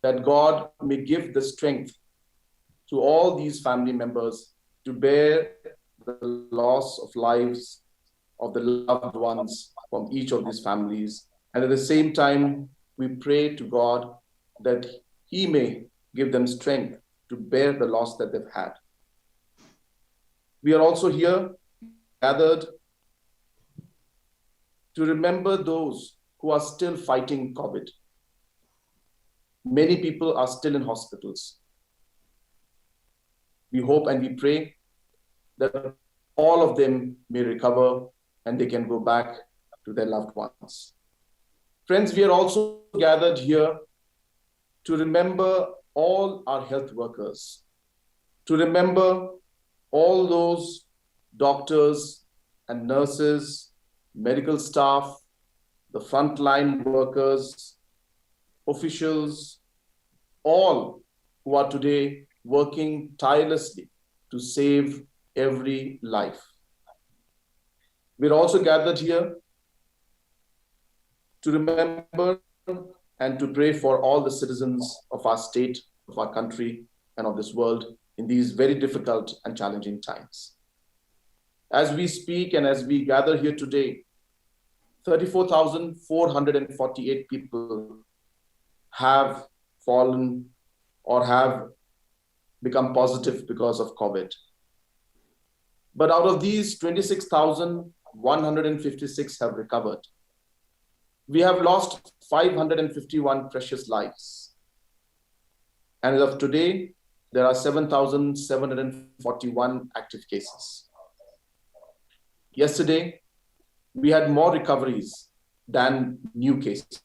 that God may give the strength to all these family members to bear the loss of lives of the loved ones from each of these families. And at the same time, we pray to God that He may give them strength to bear the loss that they've had. We are also here gathered to remember those who are still fighting COVID. Many people are still in hospitals. We hope and we pray that all of them may recover and they can go back to their loved ones. Friends, we are also gathered here to remember all our health workers, to remember all those doctors and nurses, medical staff, the frontline workers, officials, all who are today working tirelessly to save every life. We're also gathered here to remember and to pray for all the citizens of our state, of our country, and of this world in these very difficult and challenging times. As we speak and as we gather here today, 34,448 people have fallen or have become positive because of COVID. But out of these, 26,156 have recovered. We have lost 551 precious lives. And as of today, there are 7,741 active cases. Yesterday, we had more recoveries than new cases.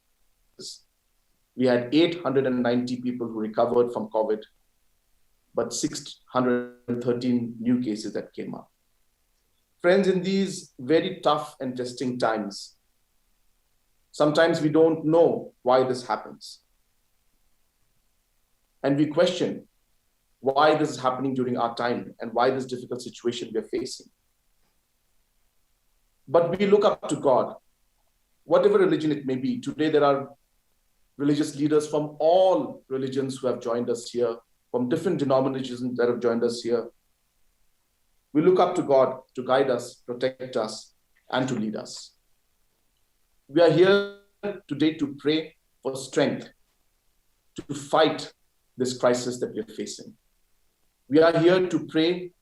We had 890 people who recovered from COVID, but 613 new cases that came up. Friends, in these very tough and testing times, sometimes we don't know why this happens. And we question why this is happening during our time and why this difficult situation we are facing. But we look up to God, whatever religion it may be. Today, there are religious leaders from all religions who have joined us here, from different denominations that have joined us here. We look up to God to guide us, protect us, and to lead us. We are here today to pray for strength to fight this crisis that we are facing. We are here to pray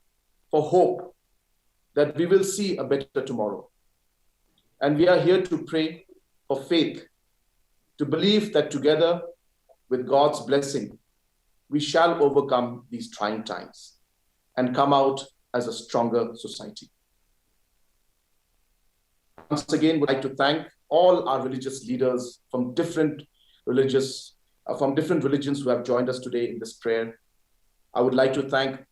for hope that we will see a better tomorrow. And we are here to pray for faith, to believe that together with God's blessing, we shall overcome these trying times and come out as a stronger society. Once again, we'd like to thank all our religious leaders from different religions who have joined us today in this prayer. I would like to thank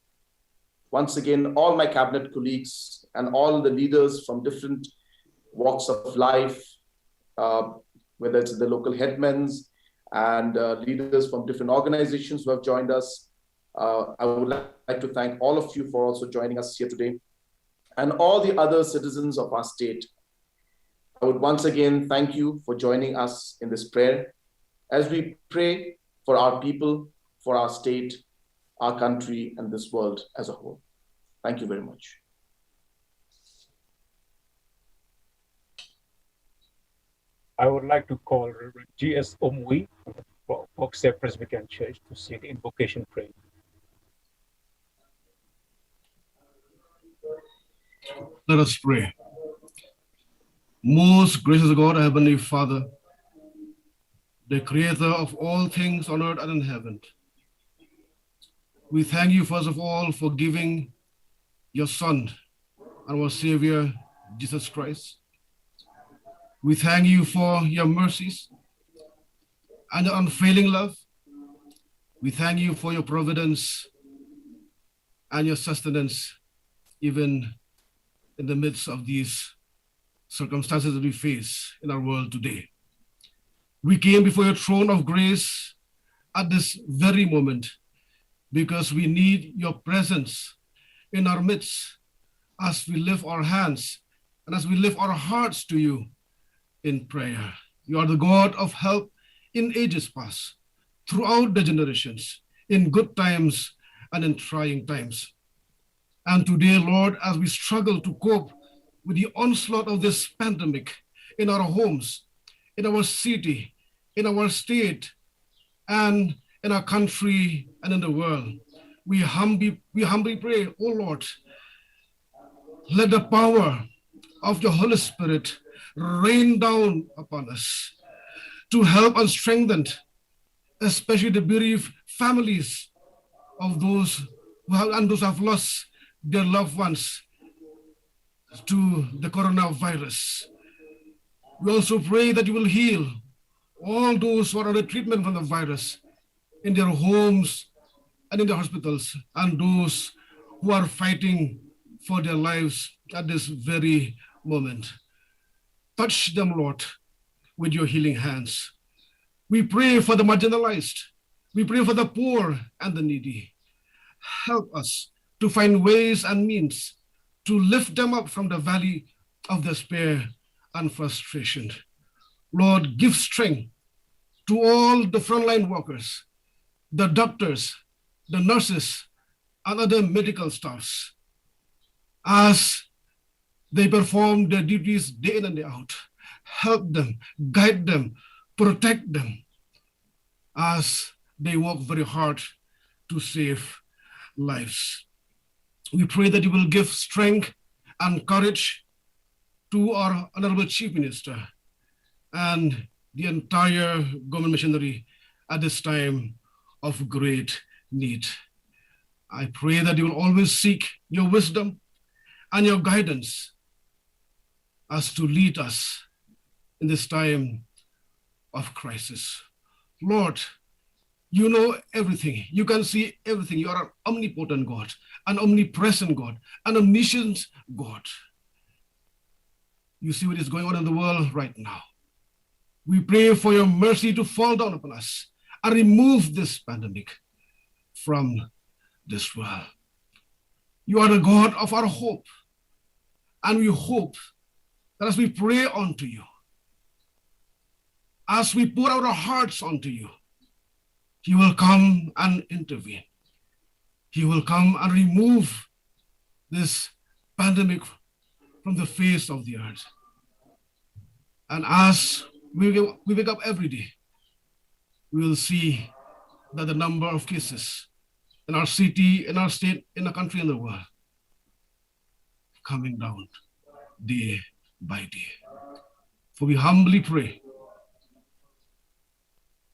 once again all my cabinet colleagues and all the leaders from different walks of life, whether it's the local headmen's and leaders from different organizations who have joined us. I would like to thank all of you for also joining us here today, and all the other citizens of our state. I would once again thank you for joining us in this prayer as we pray for our people, for our state, our country, and this world as a whole. Thank you very much. I would like to call Reverend G.S. Omwi from Boxer Presbyterian Church to say the invocation prayer. Let us pray. Most gracious God, Heavenly Father, the creator of all things on earth and in heaven, we thank you first of all for giving your Son and our Savior, Jesus Christ. We thank you for your mercies and your unfailing love. We thank you for your providence and your sustenance, even in the midst of these circumstances that we face in our world today. We came before your throne of grace at this very moment because we need your presence in our midst as we lift our hands and as we lift our hearts to you in prayer. You are the God of help in ages past. throughout the generations, in good times and in trying times. And today, Lord, as we struggle to cope with the onslaught of this pandemic in our homes, in our city, in our state, and in our country and in the world, we humbly pray, oh Lord, let the power of your Holy Spirit rain down upon us to help and strengthen, especially the bereaved families of those who have lost their loved ones to the coronavirus. We also pray that you will heal all those who are under treatment from the virus in their homes and in the hospitals, and those who are fighting for their lives at this very moment. Touch them, Lord, with your healing hands. We pray for the marginalized. We pray for the poor and the needy. Help us to find ways and means to lift them up from the valley of despair and frustration. Lord, give strength to all the frontline workers, the doctors, the nurses, and other medical staffs as they perform their duties day in and day out. Help them, guide them, protect them as they work very hard to save lives. We pray that you will give strength and courage to our Honorable Chief Minister and the entire government machinery at this time of great need. I pray that you will always seek your wisdom and your guidance as to lead us in this time of crisis. Lord, you know everything. You can see everything. You are an omnipotent God, an omnipresent God, an omniscient God. You see what is going on in the world right now. We pray for your mercy to fall down upon us and remove this pandemic from this world. You are the God of our hope. And we hope that as we pray unto you, as we pour out our hearts unto you, you will come and intervene. He will come and remove this pandemic from the face of the earth. And as we wake up every day, we will see that the number of cases in our city, in our state, in the country, and the world coming down day by day. For we humbly pray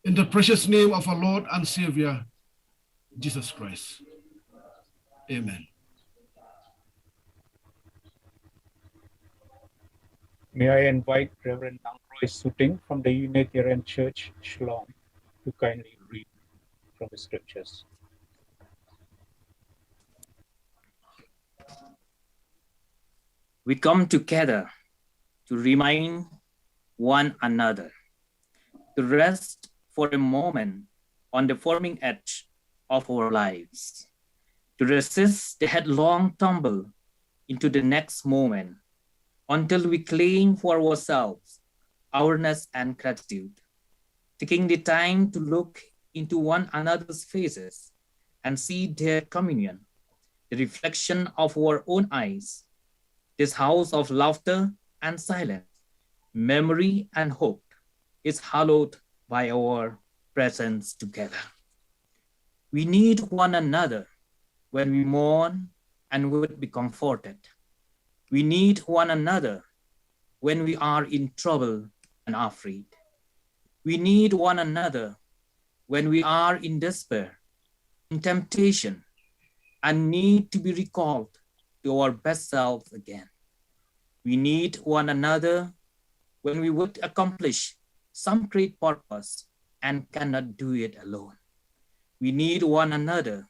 in the precious name of our Lord and Savior, Jesus Christ. Amen. May I invite Reverend Nangroy Suting from the Unitarian Church, Shillong, to kindly read from the scriptures. We come together to remind one another, to rest for a moment on the forming edge of our lives, to resist the headlong tumble into the next moment until we claim for ourselves awareness and gratitude, taking the time to look into one another's faces and see their communion, the reflection of our own eyes. This house of laughter and silence, memory and hope is hallowed by our presence together. We need one another when we mourn and would be comforted. We need one another when we are in trouble and afraid. We need one another when we are in despair, in temptation, and need to be recalled to our best selves again. We need one another when we would accomplish some great purpose and cannot do it alone. We need one another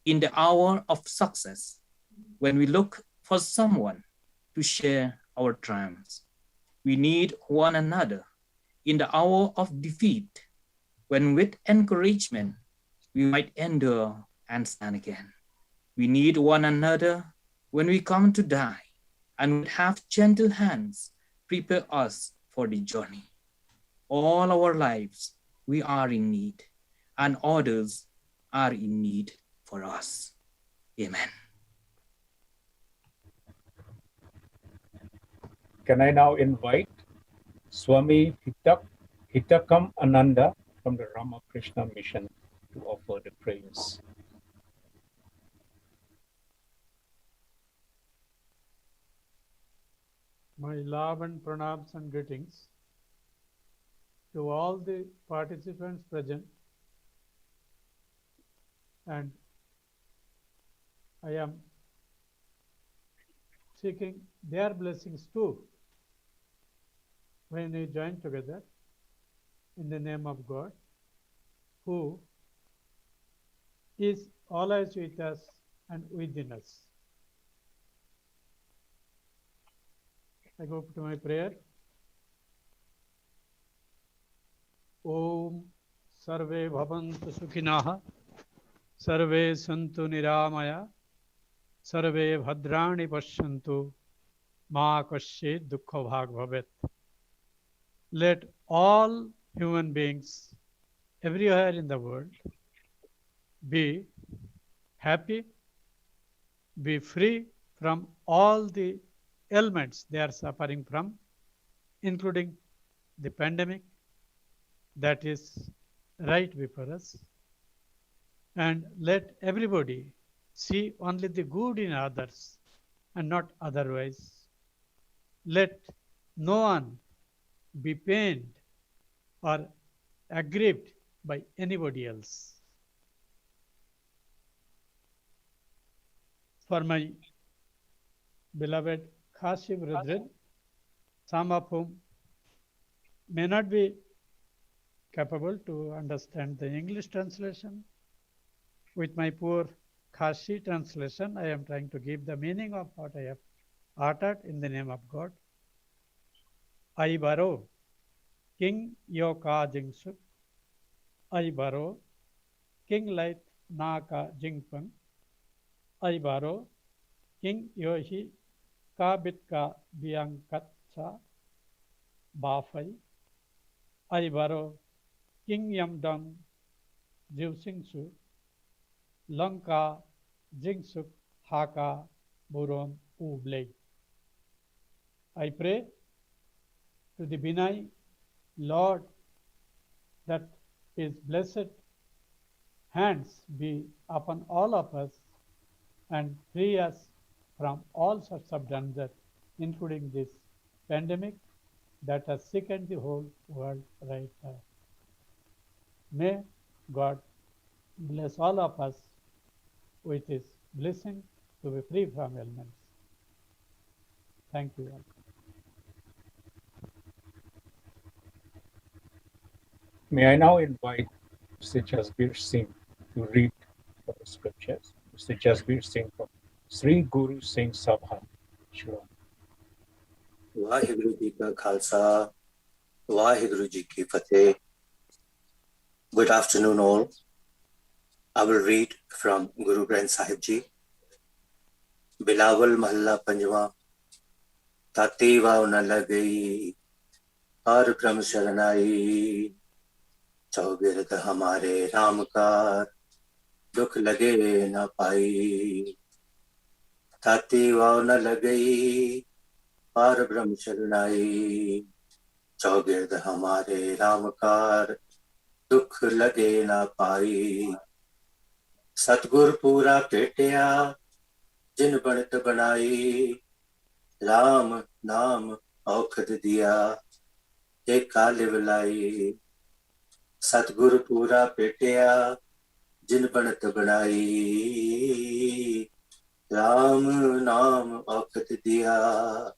in the hour of success when we look for someone to share our triumphs. We need one another in the hour of defeat when with encouragement we might endure and stand again. We need one another when we come to die and would have gentle hands prepare us for the journey. All our lives we are in need, and others are in need for us. Amen. Can I now invite Swami Hitakam Ananda from the Ramakrishna mission to offer the prayers. My love and pranams and greetings to all the participants present, and I am seeking their blessings too when we join together in the name of God, who is always with us and within us. I go to my prayer. Om Sarve Bhavantu Sukhinaha Sarve Santu Niramaya Sarve Bhadrani Pashyantu Ma Kasyet Dukkha Bhag Bhavet. Let all human beings everywhere in the world be happy, be free from all the ailments they are suffering from, including the pandemic that is right before us. And let everybody see only the good in others and not otherwise. Let no one be pained or aggrieved by anybody else. For my beloved Khashi brethren, some of whom may not be capable to understand the English translation, with my poor Khashi translation, I am trying to give the meaning of what I have uttered in the name of God. I baro King Yoka Jingsuk, I baro King Light Naka Jingpang, I baro King Yohi Kabitka Biangkatsa Bafai, I baro King Yamdong Jiusingsu, Lanka Jingsuk Haka Buron Ublei. I pray to the benign Lord that His blessed hands be upon all of us and free us from all sorts of danger, including this pandemic that has sickened the whole world right now. May God bless all of us with His blessing to be free from ailments. Thank you all. May I now invite Mr. Jasbir Singh to read from the scriptures. Mr. Jasbir Singh from Sri Guru Singh Sabha, Shillong. Vaheguru Ji ka Khalsa, Vaheguru Ji ki Fateh. Good afternoon all. I will read from Guru Granth Sahib Ji. Bilawal Mahalla Panjwa, Tati Vav na lagayi, Har Brahm Sharanai, Chaugird Hamare Ramkar, Dukh lage na pai. Tati Vav na lagayi, Har Brahm Sharanai, Chaugird Hamare Ramkar, Dukh lage na pai. Satgur pura petya, Jin banat banai, Ram naam aukhad diya, Eka livlai. Satgur pura petya, Jin banat banai, Ram naam aukhad diya,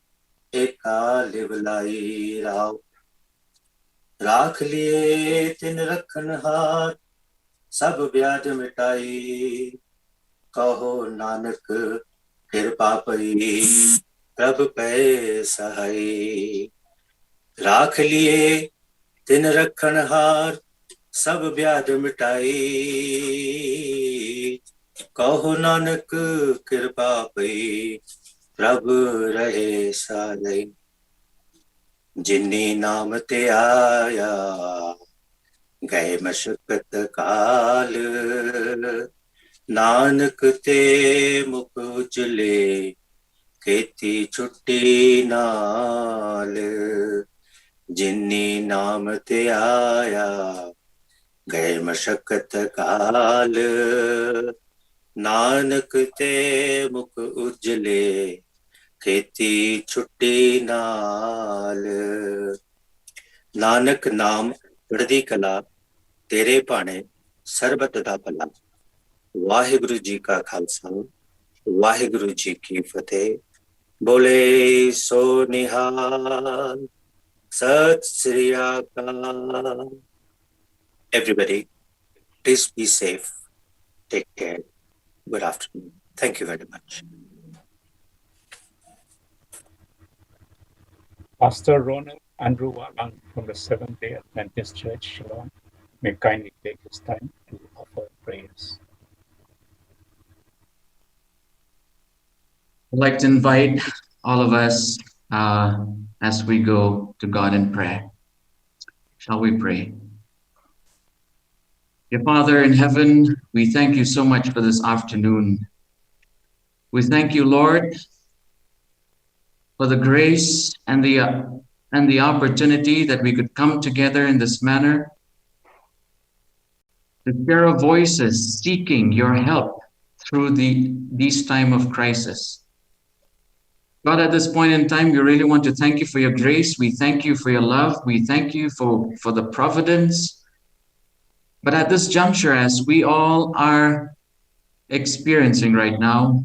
Eka livlai. Rao राख लिए तिन रखन हार, सब ब्याज मिटाई, कहो नानक कृपा पई, प्रभ पै सहाय. राख लिए तिन रखन हार, सब ब्याज मिटाई, कहो नानक कृपा पई, प्रभ रहे सहाय. जिन्नी नाम ते आया, गए मशक्कत काल नानक ते मुख उजले खेती छुट्टी नाल जिन्नी नाम ते आया गए मशक्कत काल नानक ते मुख उजले खेती छुट्टी नाल नानक नाम चढ़दी कला तेरे भाणे सरबत दा भला वाहिगुरु जी का खालसा वाहिगुरु जी की फतेह बोले सो निहाल सत श्री अकाल everybody please be safe take care good afternoon thank you very much Pastor Ronald Andrew Walang from the Seventh-day Adventist Church, Shillong, may kindly take his time to offer prayers. I'd like to invite all of us as we go to God in prayer. Shall we pray? Dear Father in heaven, we thank you so much for this afternoon. We thank you, Lord, for the grace and the opportunity that we could come together in this manner to share our voices seeking your help through these time of crisis. God, at this point in time, we really want to thank you for your grace. We thank you for your love. We thank you for the providence. But at this juncture, as we all are experiencing right now,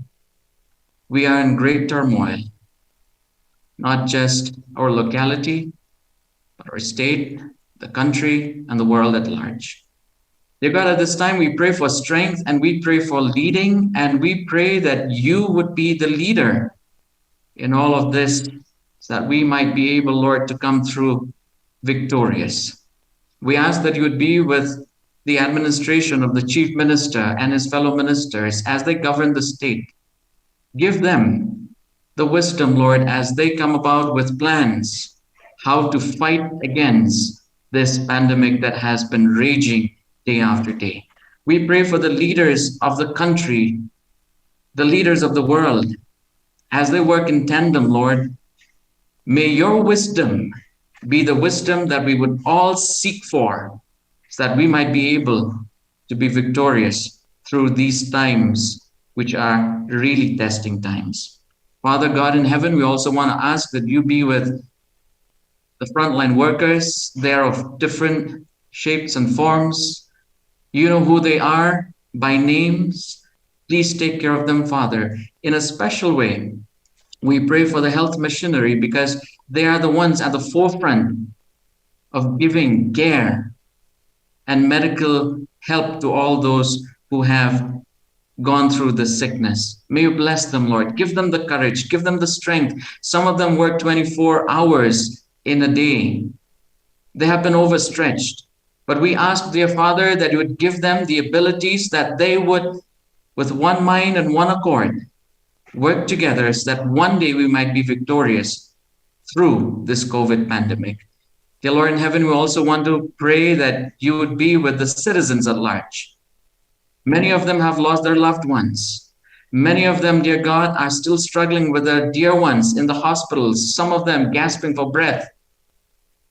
we are in great turmoil. Not just our locality, but our state, the country, and the world at large. Dear God, at this time, we pray for strength and we pray for leading, and we pray that you would be the leader in all of this, so that we might be able, Lord, to come through victorious. We ask that you would be with the administration of the Chief Minister and his fellow ministers as they govern the state. Give them the wisdom, Lord, as they come about with plans how to fight against this pandemic that has been raging day after day. We pray for the leaders of the country, the leaders of the world, as they work in tandem, Lord. May your wisdom be the wisdom that we would all seek for, so that we might be able to be victorious through these times, which are really testing times. Father God in heaven, we also want to ask that you be with the frontline workers. They are of different shapes and forms. You know who they are by names. Please take care of them, Father, in a special way. We pray for the health machinery because they are the ones at the forefront of giving care and medical help to all those who have gone through this sickness. May you bless them, Lord. Give them the courage, give them the strength. Some of them work 24 hours in a day. They have been overstretched. But we ask, dear Father, that you would give them the abilities that they would, with one mind and one accord, work together so that one day we might be victorious through this COVID pandemic. Dear Lord in heaven, we also want to pray that you would be with the citizens at large. Many of them have lost their loved ones. Many of them, dear God, are still struggling with their dear ones in the hospitals, some of them gasping for breath.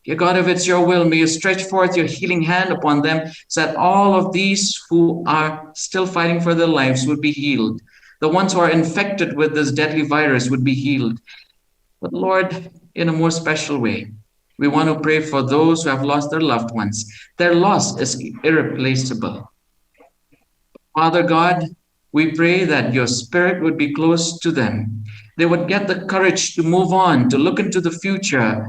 Dear God, if it's your will, may you stretch forth your healing hand upon them, so that all of these who are still fighting for their lives would be healed. The ones who are infected with this deadly virus would be healed. But Lord, in a more special way, we want to pray for those who have lost their loved ones. Their loss is irreplaceable. Father God, we pray that your spirit would be close to them. They would get the courage to move on, to look into the future.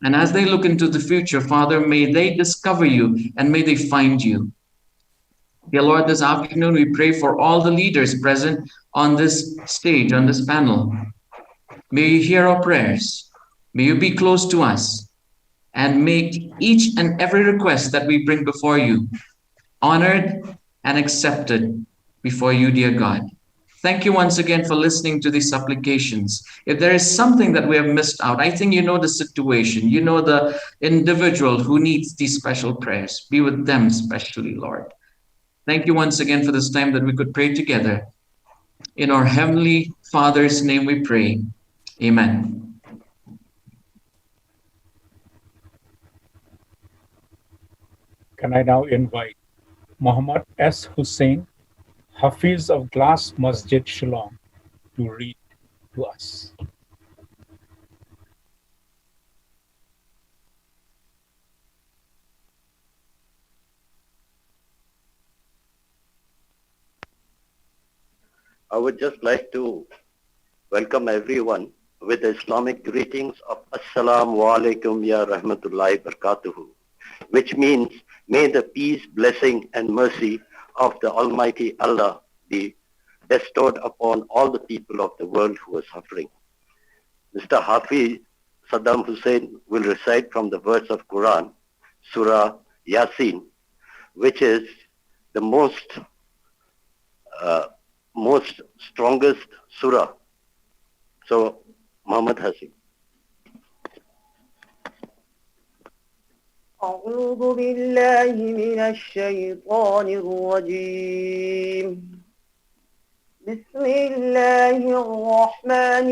And as they look into the future, Father, may they discover you and may they find you. Dear Lord, this afternoon we pray for all the leaders present on this stage, on this panel. May you hear our prayers. May you be close to us and make each and every request that we bring before you honored and accepted before you, dear God. Thank you once again for listening to these supplications. If there is something that we have missed out, I think you know the situation. You know the individual who needs these special prayers. Be with them especially, Lord. Thank you once again for this time that we could pray together. In our Heavenly Father's name we pray. Amen. Can I now invite Muhammad S. Hussain, Hafiz of Glass Masjid Shillong, to read to us. I would just like to welcome everyone with the Islamic greetings of Assalamu alaikum ya rahmatullahi barakatuhu, which means may the peace, blessing and mercy of the Almighty Allah be bestowed upon all the people of the world who are suffering. Mr. Hafiz Saddam Hussain will recite from the verse of Quran, Surah Yasin, which is the most strongest surah. So, Muhammad Hasim. أعوذ بالله من الشيطان الرجيم. بسم الله الرحمن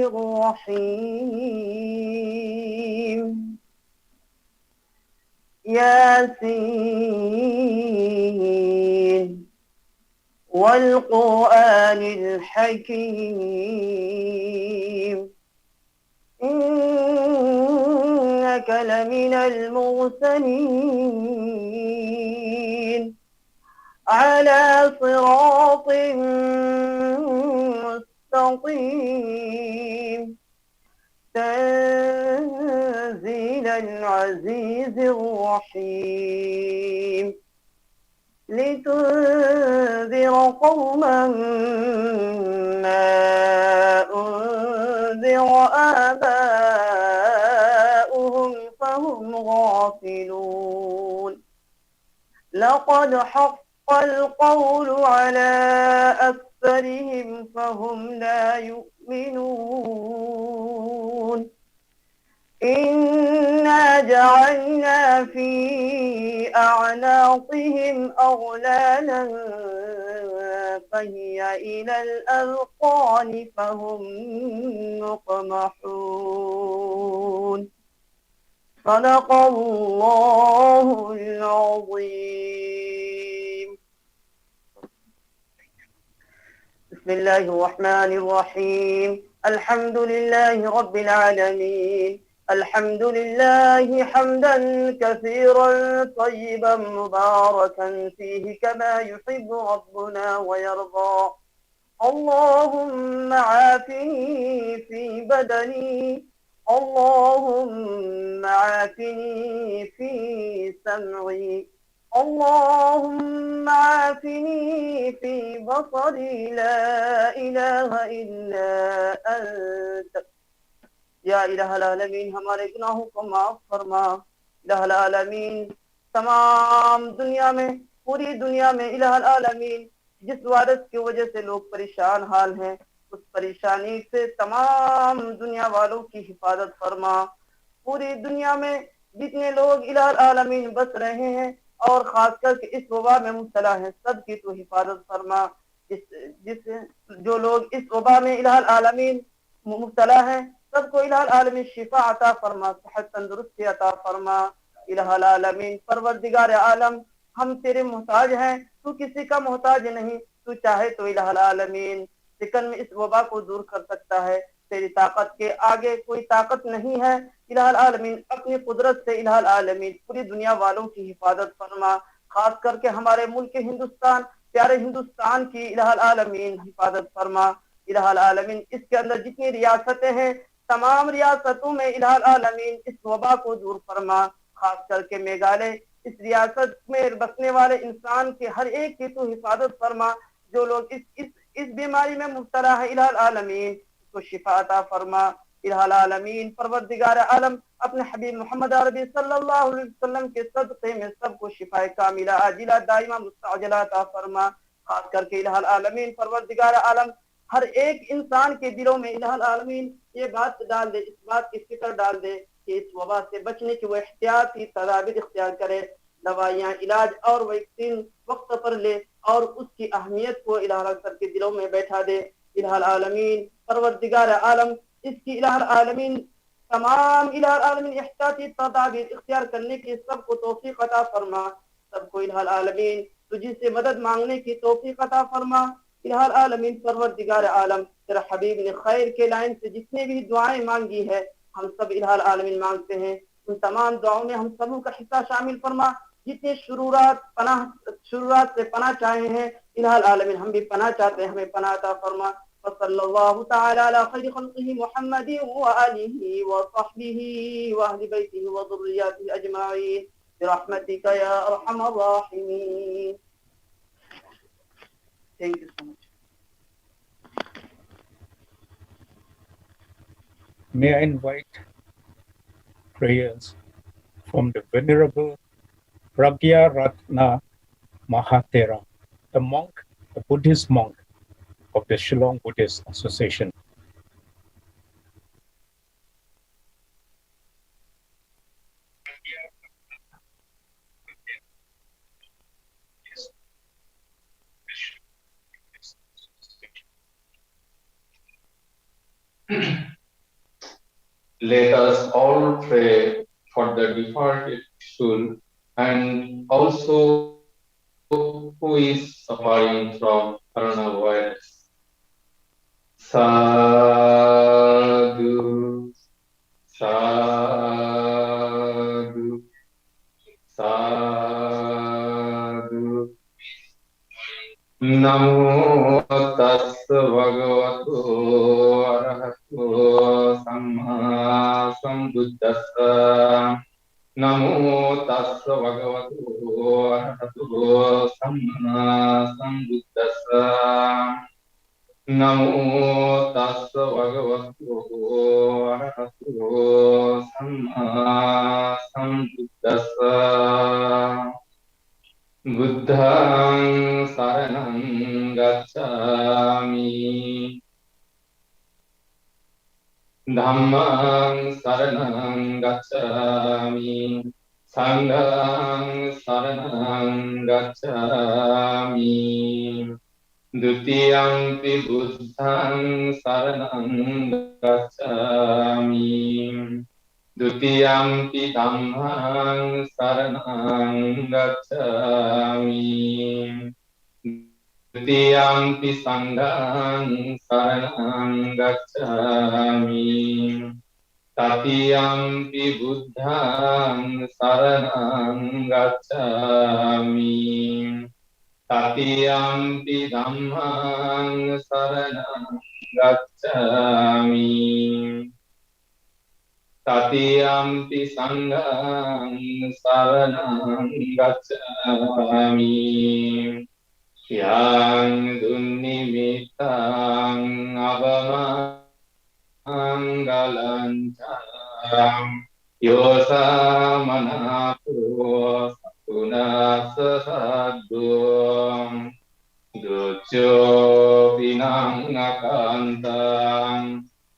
الرحيم. ياسين والقرآن الحكيم إنك لمن المرسلين على صراط مستقيم تنزيل العزيز الرحيم لتنذر قوما ما أنذر آباؤهم فهم غافلون لقد حق القول على أكثرهم فهم لا يؤمنون إنا جعلنا في أعناقهم أغلالا فهي إلى الأذقان فهم مقمحون صدق الله العظيم. بسم الله الرحمن الرحيم. الحمد لله رب العالمين. الحمد لله حمدا كثيرا طيبا مباركا فيه كما يحب ربنا ويرضى. اللهم عافني في بدني اللهم عافني في سمعي اللهم عافني في بصري لا إله إلا أنت या इलाहल आलमीन हमारे गुनाहों को माफ फरमा। इलाहल आलमीन तमाम दुनिया में पूरी दुनिया में इलाहल आलमीन जिस वायरस की वजह से लोग परेशान हाल हैं उस परेशानी से तमाम दुनिया वालों की हिफाजत फरमा। पूरी दुनिया में जितने लोग इलाहल आलमीन बस रहे हैं और खासकर के इस वबा में मुब्तला हैं सबकी तो हिफाजत फरमा। जिस जो लोग इस वबा में इलाहल आलमीन मुब्तला हैं सबको इलाहल आलमीन शिफा अता फरमा, सेहत तंदुरुस्ती अता फरमा। इलाहल आलमीन परवरदिगार आलम हम तेरे मोहताज हैं, तू किसी का मोहताज नहीं। तू चाहे तो इलाहल आलमीन सिकन में इस वबा को दूर कर सकता है। तेरी ताकत के आगे कोई ताकत नहीं है। इलाहल आलमीन अपनी कुदरत से इलाहल आलमीन पूरी दुनिया वालों की हिफाजत फरमा। खास करके हमारे मुल्क हिंदुस्तान प्यारे हिंदुस्तान की इलाहल आलमीन हिफाजत फरमा। इलाहल आलमीन इसके अंदर जितनी रियासतें हैं तमाम रियासतों में इलाहल आलमीन इस वबा को दूर फरमा। खास करके मेघालय इस रियासत में बसने वाले इंसान के हर एक की तो हिफाजत फरमा। जो लोग इस बीमारी में मुब्तला है इलाहल आलमीन उसको शिफा अता फरमा। इलाहल आलमीन परवरदिगार आलम अपने हबीब मोहम्मद अरबी सल्लल्लाहु अलैहि वसल्लम के सदक़े में सबको शिफाए कामिला आजिला दाइमा मुस्तअजला अता फरमा। खास करके इलाहल आलमीन परवरदिगार आलम हर एक इंसान के दिलों में इलाहुल आलमीन ये बात डाल दे, इस बात की फिक्र डाल दे कि इस वबा से बचने की वो एहतियाती तदाबीर इख्तियार करे, दवाइयाँ, इलाज और वैक्सीन वक्त पर ले और उसकी अहमियत को इलाहुल सबके दिलों में बैठा दे। इलाहुल आलमीन परवरदिगार आलम, इसकी इलाहुल आलमीन तमाम इलाहुल आलमीन एहतियाती तदाबीर इख्तियार करने की सबको तौफीक अता फरमा, सबको इलाहुल आलमीन तुझी से मदद मांगने की तौफीक अता फरमा। इलाहुल आलमीन परवरदिगार आलम, तेरा हबीब ने खैर के लाइन से जितने भी दुआएं मांगी है हम सब इलाहुल आलमीन मांगते हैं, उन तमाम दुआओं में हम सबों का हिस्सा शामिल फरमा। जितने शुरुआत से पनाह चाहे हैं इलाहुल आलमीन हम भी पनाह चाहते हैं, हमें पनाह अता फरमा। वसल्लल्लाहु तआला अला खैरि खल्क़िही मुहम्मदिन व आलिही व सहबिही व अहलि बैतिही व ज़ुर्रिय्यतिही अजमाईन बिरहमतिका या अरहमर राहिमीन। Thank you so much. May I invite prayers from the Venerable Pragya Ratna Mahatera, the monk, the Buddhist monk of the Shillong Buddhist Association. Let us all pray for the departed soul and also who is suffering from coronavirus. Sadhu, sadhu, sadhu. Namo tassa bhagavato arahato samma sambuddhassa. Namo tassa bhagavato arahato samma sambuddhassa. Namo tassa bhagavato arahato samma sambuddhassa. Buddhaṃ saraṇaṃ gacchāmi, Dhammaṃ saraṇaṃ gacchāmi, Saṅghaṃ saraṇaṃ gacchāmi, Dutiyampi buddhaṃ saraṇaṃ gacchāmi, Dutiyampi dhammāṃ saraṇaṃ gacchāmi, Dutiyampi saṅghaṃ saraṇaṃ gacchāmi, Tatiyampi buddhaṃ saraṇaṃ gacchāmi, Tatiyampi dhammāṃ saraṇaṃ gacchāmi, Tatiyampi saṅghaṃ saraṇaṃ gacchāmi. Yang dunnimittaṃ avamangalaṃ yosamanato satunassadum ducco pinangakantaṃ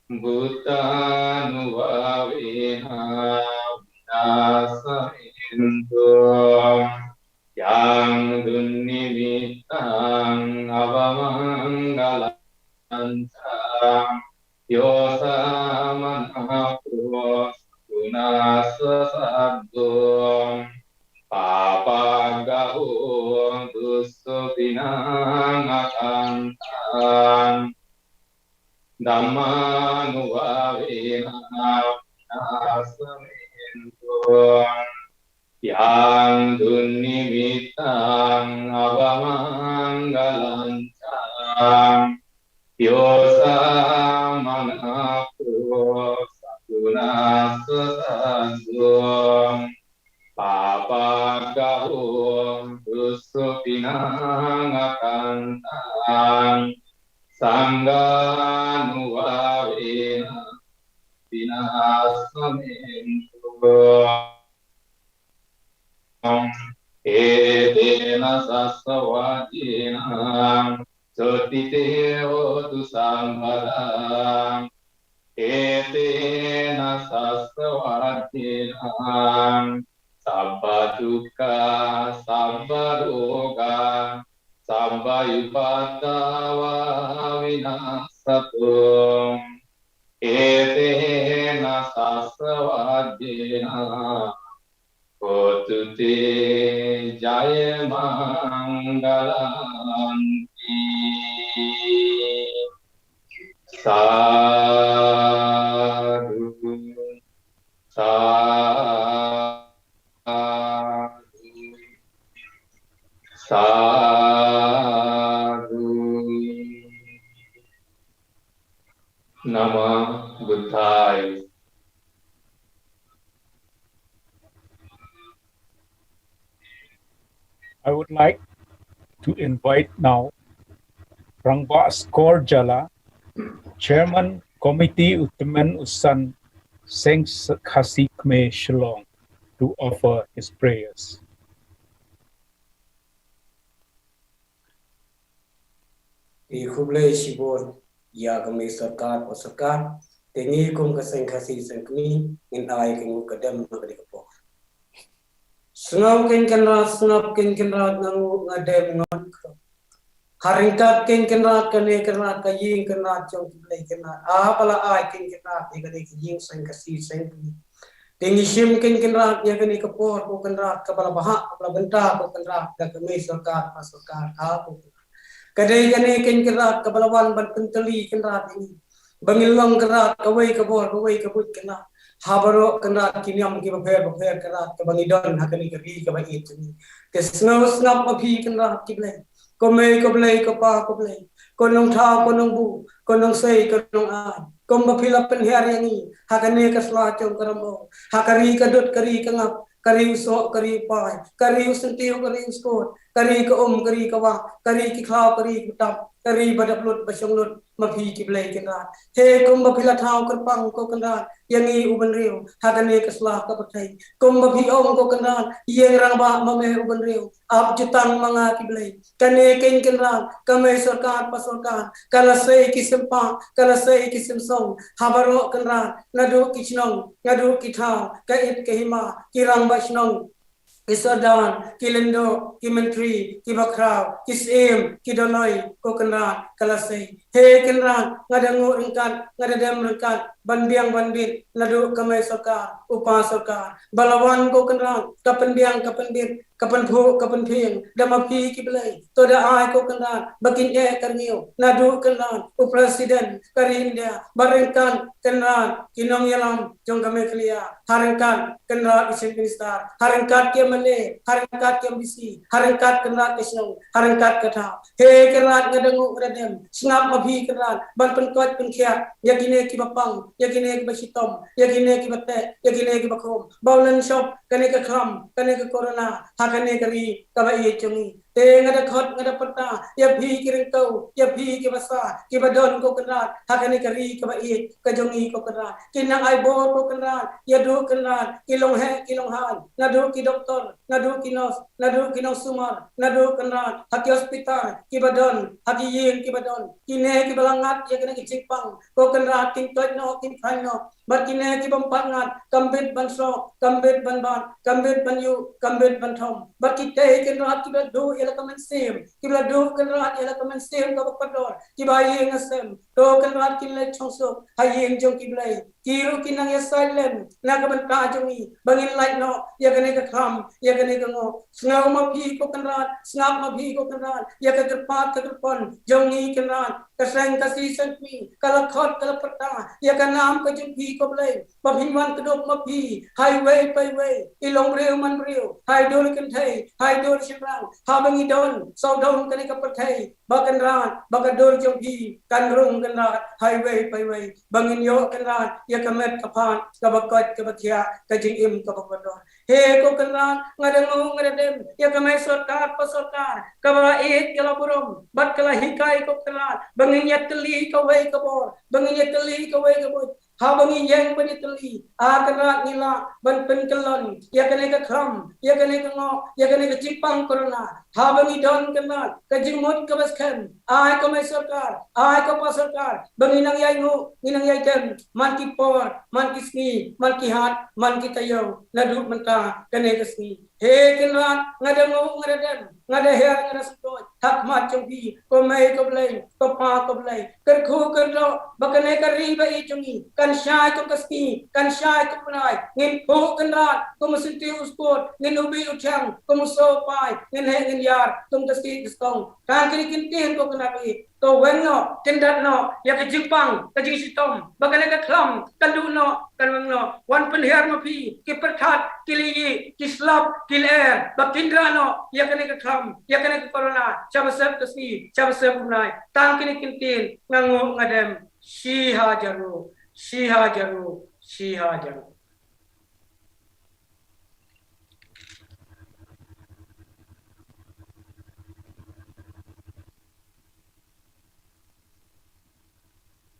Bhutanuvavena vinasamintu yang dunnimittaṃ avamangalaṃ yosamanato satunassadum papagaho dussupinangakantaṃ Dhammanuvavena vinasamintu yang dunnimittaṃ avamangalaṃ yosamanato satunassadum papagaho dussupinangakantaṃ Saṅghanuvavena vinasamintu edena sasavajena Sotite hotu sambhalang etena sasavadhinam sabba dukkha sabba roga sabba yupadava vinasatum etena sasavadhinam hotu te jaya mangalam Sadhu, sadhu, sadhu. Nama Buddhaya. I would like to invite now Rangba Skor Jala, Chairman Committee Utman Usan Seng Khasi Khmer Shillong, to offer his prayers. Ikhulay Shibor Yagame Sarkar or Sarkar, Tengi Kum Kaseng Khasi Sankmi, in I can Kadam Nagripo. Snow can rat, snap can rat, no, a damn non. Haringkat can rat, can rat, Kayin can rat, John Blake and Apala I can rat, they can yin Sankasi Sankmi. Tengi Shim can rat, Yaganika Port, who can rat, Kabalabaha, Labanta, who can rat, the Kame Sarkar, Pasokar, Apu. Kadai kane ken kerat kabalawan ban penteli kerat ini bangilong kerat kawai kabor kawai kabut kerat habaro kerat kiniam ki baper kerat kabangidon hakani kari kabai ini kesnau snap api kerat kible komei koblei kopa koblei konong tha konong bu konong sei konong ai kom bapila penhiar yang ini hakane kasla chong karamo hakari kadut kari kangap kari usok kari pai kari usentiu kari uskot kari ke kari ke wah kari ke klau kari ke tap kari badap lut basong lut mapi ki blai kenat he kum bapila thau kerpang ko kenat yang i uban riu hakane kaslah ka pathai kum bapi om ko kenat yang rang ba mame uban riu ab jutang manga ki blai kane ken kenat kame sarkar pasarkar kala sei ki sempa kala sei ki semsong habaro kenat nadu ki chnong nadu ki thau ka it ke hima ki rang ba chnong Kisadan, Kilendo, Kimentri, Kibakrau, Kisim, Kidoloi, Kokenran, Kalasei. He Kenran, Ngadangu Ringkat, Ngadadem Ringkat, Banbiang Banbit, Nadu Kamai Sokar, Upa Sokar, Balawan Kokenran, Kapan Biang, Kapan Bit, Kapan Pu, Kapan Ping, Damapi Kiblai, Toda Ai Kokenran, Bakin E Karniu, Nadu Kenran, Upresiden, Karindia, Baringkan, Kenran, Kinong Yalam, Jongkame Klia, Haringkan, Kenran, Isin Minister, Haringkat Kiamane, Haringkat Kiambisi, Haringkat Kenran Kisnong, Haringkat Kata, He Kenran Ngadangu Radem, Snap Mapi Kenran, Ban Penkot Penkia, Yakine Kibapang, Yakine Kibashitom, Yakine Kibate, Yakine Kibakom, Bowlen Shop, Kaneka Kram, Kaneka Corona, Hakane Kari, Kabai Chungi. Ngada khot ngada pata ya bhi kiring kau ya bhi ki basa ki badon ko kenat hakane kari ka bai ka jongi ko kenat kinang ai bor ko kenat ya do kenat kilong he kilong han nadu ki doktor nadu ki nos sumar nadu kenat haki hospital ki badon haki yin ki badon kine ki balangat ya kene ki cipang ko kenat kin toit no kin khan no barkine ki bampangat kambit banso kambit banban kambit banyu kambit banthom barkite kenat ki do Kaman same, Kibla do Kanrat, Elakaman same, Kabapador, Kibaying a sem, Do Kanrat Kinlet Chonso, Haying Jong Kiblay, Kiru Kinang Yasilem, Nakaman Kajumi, Bangin Light No, Yaganega Kram, Yaganega No, Snow Mapi Kokanrat, Snap Mapi Kokanrat, Yakapat Kakapon, Jongi Kanrat, Kasang Kasi sent me, Kalakot Kalapata, Yakanam Kajupi Koblay, Babinwan Kadok Mapi, Highway Payway, Ilong Rio Manrio, High Dolican Tay, High Dorishang, Habang Idon, Saudon Kanikapatai, Bakanran, Bakador Jogi, Kanrung Kanrat, Highway Payway, Bangin Yo Kanrat, Yakamet Kapan, Kabakot Kabatia, Kajing Im Kapapador. He Kokanran, Ngadang Ngadem, Yakamai Sorkar, Pasokar, Kaba 8 Kalapurum, Batkala Hikai Kokanran, Bangin Yatali Kaway Kabor, Bangin Yatali Kaway Kabut, Habangi yang peniteli, akan nila ban penkelon, ya kene ke kram, ya kene ke ngok, ya kene ke cipang corona. Habangi don kenal, ke jimut ke baskan, ai ke mai sarkar, ai ke pasarkar, banginang yai ngu, nginang yai tem, man ki por, man ki sni, man ki hat, man ki tayo, nadu mentah kene ke sni. He kenal, ngada ngu, ngada dem, ngada her, ngada sepoi, hak macam bi, ko mai ko blai, ko pa ko blai, kerku kerdo, bakane kari bai cungi. Kan syai ko kasni, kan syai ko penai, ngin po kenrat, ko mesinti uspot, ngin ubi uchang, ko musopai, ngin he ngin yar, ko kasni kestong, kan kini kintin ko kenabi, ko wengo, tindat no, ya ke Jepang, ke Jisitom, bagale ke klam, kandu no, kan wengo, wan penhiar mapi, ki perkat, ki liyi, ki slap, ki leer, bakindra no, ya kene ke klam, ya kene ke corona, cabasep kasni, cabasep penai, tan kini kintin, ngangu ngadem, Shiha jaru, Shiha jaru, Shiha jaru.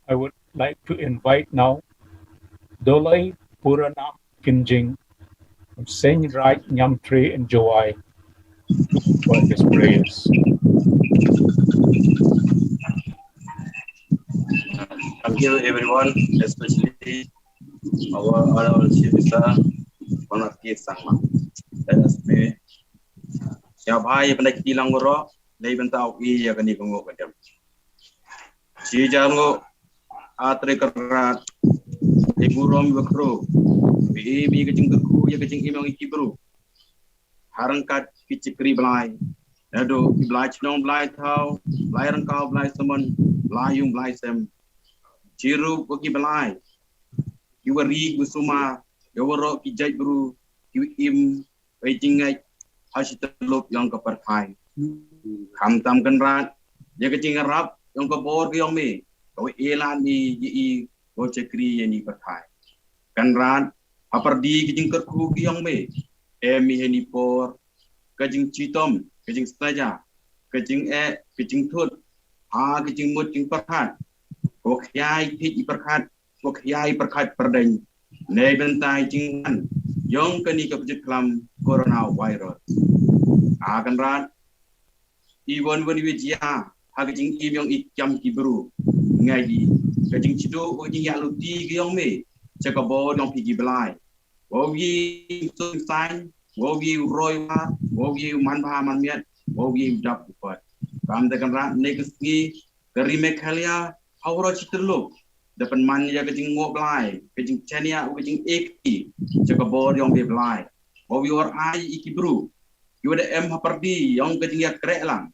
I would like to invite now Dolai Purana Kinjing from Saint Right Nyamtre in Joai for his prayers. Thank you everyone, especially our honorable chief minister, Honorable Sangma. Let us pray. Ya bhai pandai kilang goro, lei bentau i ya kani kongo kadam. Si jango atre kerat, ibu rom bekro, bi kecing kerku ya kecing imang ikibru. Harangkat kicikri belai, nado belai chinong belai thau, belai rangkau belai semen, belai yung belai sem. Ciru bagi belai, iwari gusuma, yawaro kijai bru, iwim, wajingai, hasitelop yang keperkai. Kamtam kenrat, ya kecing rap yang kebor ke yang me, kau elan ni ji kau cekri yang ni perkai. Kenrat, apardi kecing kerku ke yang me, emi heni por, kecing citom, kecing setaja, kecing kecing tut, kecing mut, kecing perkat. Kau kiai pik perkat, kau kiai perkat perdain. Nei bentai jingan, yang kini kepejut kelam coronavirus. Akan rat, iwan wan wijia, hagajing im yang ikam kibru, ngaji, kajing cido, kajing yak luti ke yang me, cakap yang pergi belai. Wogi sung sign, wogi roy war, wogi manpa manmiat, wogi dap buat. Kam tekan rat negesgi, keri Meghalaya Aura citerluk, depan man ya kecing ngok belai, kecing chania, kecing eki, cakap bor yang belai. Bawi or ai iki bru, you ada haperdi yang kecing ya krek lang.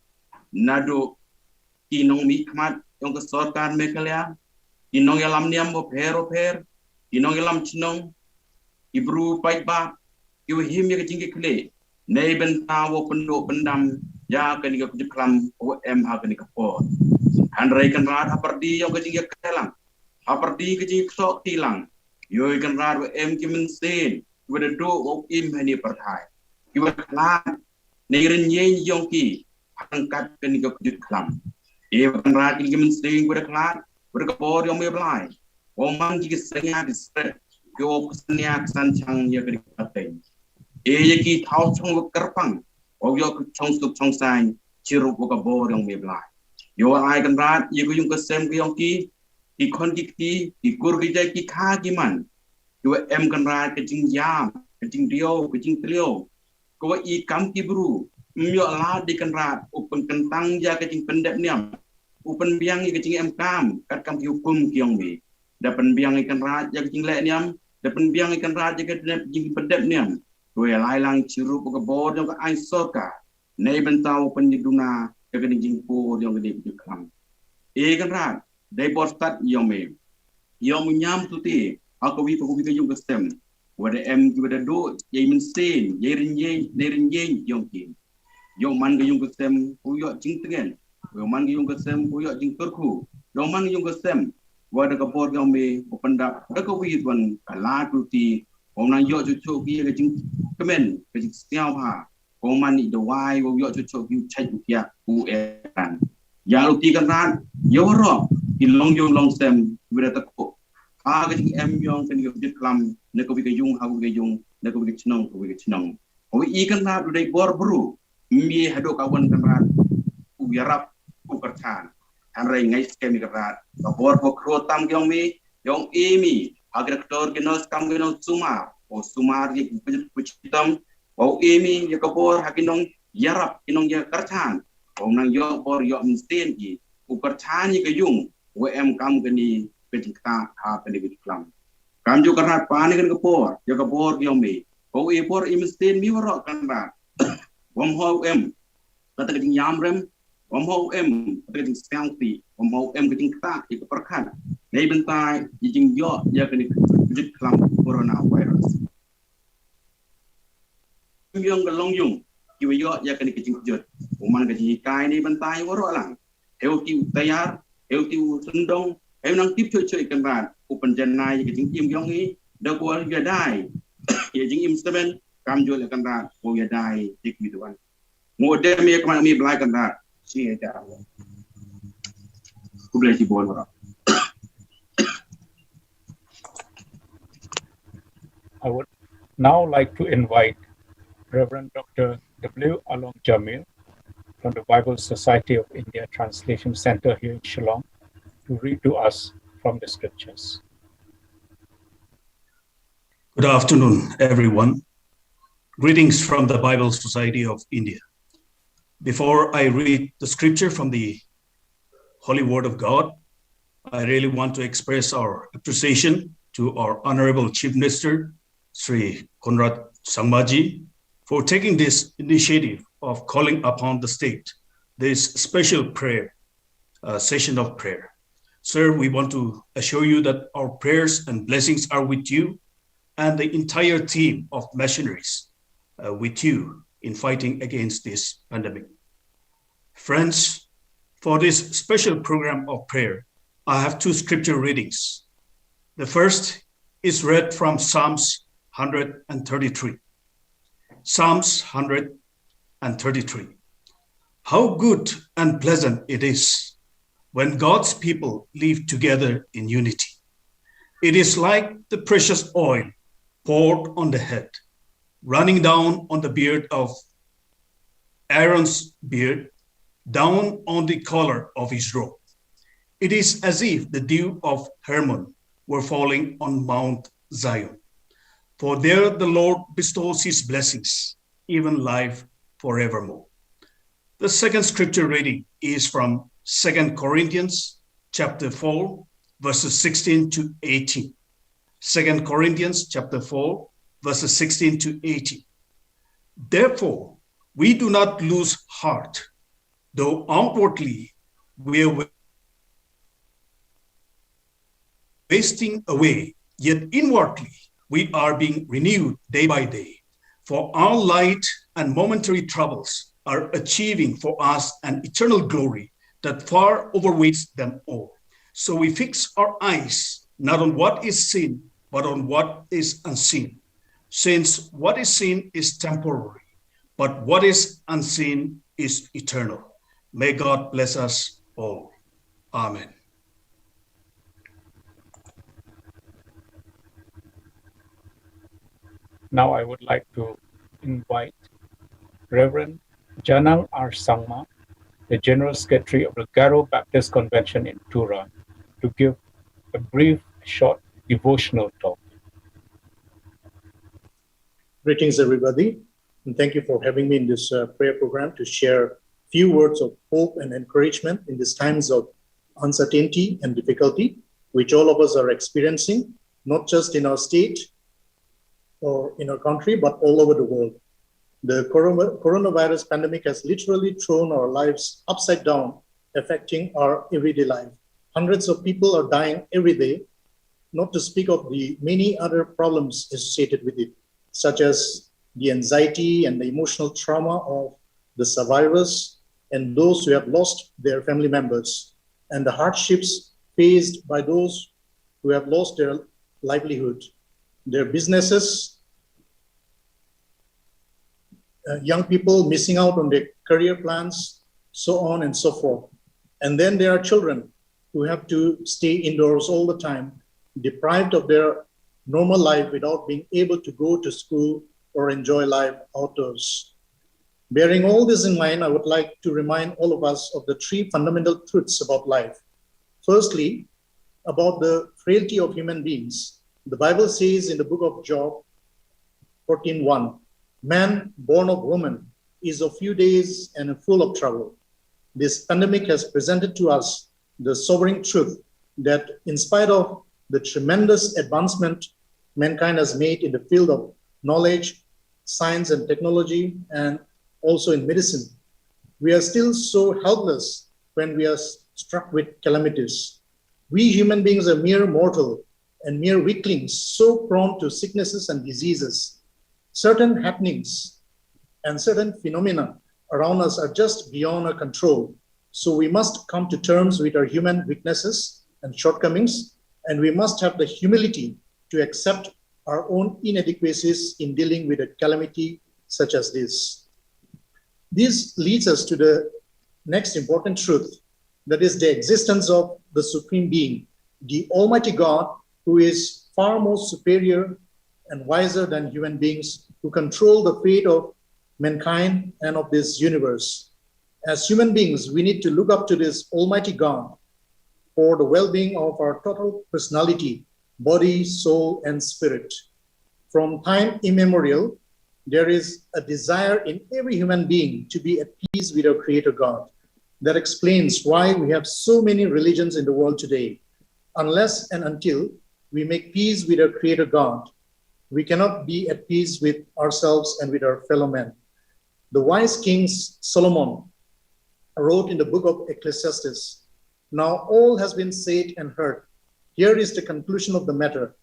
Nado kinong mikmat yang kesorkan Meghalaya, kinong yalam niam bo per, kinong yalam cinong, ibru baik ba, you him ya kecing kekle, nei bentawo penduk pendam, ya kini keklam OM ha kini kepor. Andrai kan rat haperdi yang kecing ya kelang, haperdi kecing sok tilang, yoi kan rat em kimen sen, wada do ok im hani pertai, iwa kelan, neiren yen yongki, angkat kini kejut kelam, iwa kan rat kimen sen wada kelan, wada kebor yang meblai, omang jika senya disret, kau kesenya kesancang ya kini kepaten, yaki tau chong kerpang, oyo chong stuk chong sang, ciruk wada kebor yang meblai. Yo ai kan rat ye ko yung kesem ko yung ki kon ki kur ki jai ki kha ki man yo em kan rat ke jing yam ke jing dio ke jing trio ko i kam ki bru myo la di kan rat upen kentang ja ke jing pendep niam upen biang ke jing em kam kat kam ki hukum ki yung bi dapen biang ikan rat ja ke jing le niam dapen biang ikan rat ja ke jing pendep niam ko lai lang ciru ko bor yo ka ai soka nei bentau penjiduna kena jingpo yang gede jukam. Kan rat, dari postat yang me, yang menyam tu ti, aku we yung kesem, wada em wada do, yai mensen, yai rinjeng yang kin, yang man ke yung kesem, kuyok jing tengen, yang man ke yung kesem, kuyok jing terku, yang man yung kesem, wada kapor yang me, pendap, aku we tuan kalah tu ti, orang yok cucuk dia ke jing kemen, ke jing setiap ha. Kau mani dewai, kau yok cucuk you cai ukia ueran. Ya luti kan ran, yo ro, ilong sem, beda tekuk. cái em yong cái nghiệp dịch làm nơi có cái dung hao cái dung nơi có cái chnong ôi ý cái nào đây bor bru mi hado kawan kan rat u yarap u kertan an rai ngai skemi kan rat bor bokro tam yong mi yong emi agrektor genos kam genos sumar ye puchitam o emi ye kabor hakinong yarap inong ya kertan om nang yo bor yo msten ki u kertan ye kayung em kam gani pencipta ha pendidik Islam. Kam juga karena panik kan kepor, ya kepor kiomi. Kau epor imestin mi warok kan ba. Wam ho em, kata keting yamrem, wam ho em, kata keting sangti, wam ho em keting ta ikut perkan. Nei bentai jing yo ya kini pendidik Islam coronavirus. Yung galong yung kiwi yo ya kini keting jut. Uman keting kai ni bentai warok lang. Heu tiu tayar, heu tiu sendong. Em năng tiếp chơi căn bản của phần chân này cái chính im yong ấy đâu có việc đại cái chính im seven cam chơi là căn bản của việc đại dịch bị tuan một đêm mi kemana mi belai căn bản sih ada aku belajar si bol orang. I would now like to invite Reverend Dr. W. Along Jamil from the Bible Society of India Translation Center here in Shillong to read to us from the scriptures. Good afternoon, everyone. Greetings from the Bible Society of India. Before I read the scripture from the Holy Word of God, I really want to express our appreciation to our Honorable Chief Minister, Sri Conrad Sangmaji, for taking this initiative of calling upon the state, this special prayer, session of prayer. Sir, we want to assure you that our prayers and blessings are with you and the entire team of missionaries with you in fighting against this pandemic. Friends, for this special program of prayer, I have two scripture readings. The first is read from Psalms 133. Psalms 133. How good and pleasant it is when God's people live together in unity. It is like the precious oil poured on the head, running down on the beard of Aaron's beard, down on the collar of his robe. It is as if the dew of Hermon were falling on Mount Zion. For there the Lord bestows his blessings, even life forevermore. The second scripture reading is from 2 Corinthians chapter 4, verses 16 to 18. 2 Corinthians chapter 4, verses 16 to 18. Therefore, we do not lose heart, though outwardly we are wasting away, yet inwardly we are being renewed day by day. For our light and momentary troubles are achieving for us an eternal glory that far overweights them all. So we fix our eyes not on what is seen, but on what is unseen. Since what is seen is temporary, but what is unseen is eternal. May God bless us all. Amen. Now I would like to invite Reverend Janang R. Sangma, the General Secretary of the Garo Baptist Convention in Tura, to give a brief, short devotional talk. Greetings, everybody, and thank you for having me in this prayer program to share a few words of hope and encouragement in these times of uncertainty and difficulty, which all of us are experiencing, not just in our state or in our country, but all over the world. The coronavirus pandemic has literally thrown our lives upside down, affecting our everyday life. Hundreds of people are dying every day, not to speak of the many other problems associated with it, such as the anxiety and the emotional trauma of the survivors and those who have lost their family members, and the hardships faced by those who have lost their livelihood, their businesses, young people missing out on their career plans, so on and so forth. And then there are children who have to stay indoors all the time deprived of their normal life without being able to go to school or enjoy life outdoors. Bearing all this in mind, I would like to remind all of us of the three fundamental truths about life. Firstly, about the frailty of human beings. The Bible says in the book of Job 14:1, man born of woman is of few days and full of trouble. This pandemic has presented to us the sobering truth that in spite of the tremendous advancement mankind has made in the field of knowledge, science and technology, and also in medicine, we are still so helpless when we are struck with calamities. We human beings are mere mortal and mere weaklings, so prone to sicknesses and diseases. Certain happenings and certain phenomena around us are just beyond our control. So we must come to terms with our human weaknesses and shortcomings, and we must have the humility to accept our own inadequacies in dealing with a calamity such as this. This leads us to the next important truth, that is the existence of the Supreme Being, the Almighty God, who is far more superior and wiser than human beings, who control the fate of mankind and of this universe. As human beings, we need to look up to this Almighty God for the well-being of our total personality, body, soul, and spirit. From time immemorial, there is a desire in every human being to be at peace with our Creator God. That explains why we have so many religions in the world today. Unless and until we make peace with our Creator God, we cannot be at peace with ourselves and with our fellow men. The wise King Solomon wrote in the book of Ecclesiastes, "Now all has been said and heard. Here is the conclusion of the matter.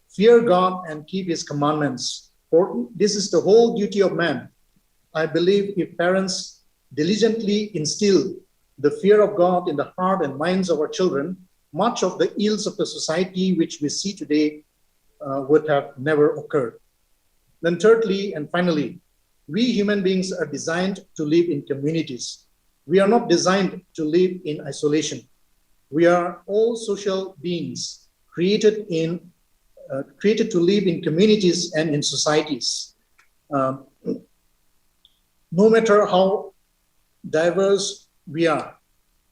Fear God and keep his commandments, for this is the whole duty of man." I believe if parents diligently instill the fear of God in the heart and minds of our children, much of the ills of the society which we see today would have never occurred. Then thirdly and finally, we human beings are designed to live in communities. We are not designed to live in isolation. We are all social beings created to live in communities and in societies. No matter how diverse we are,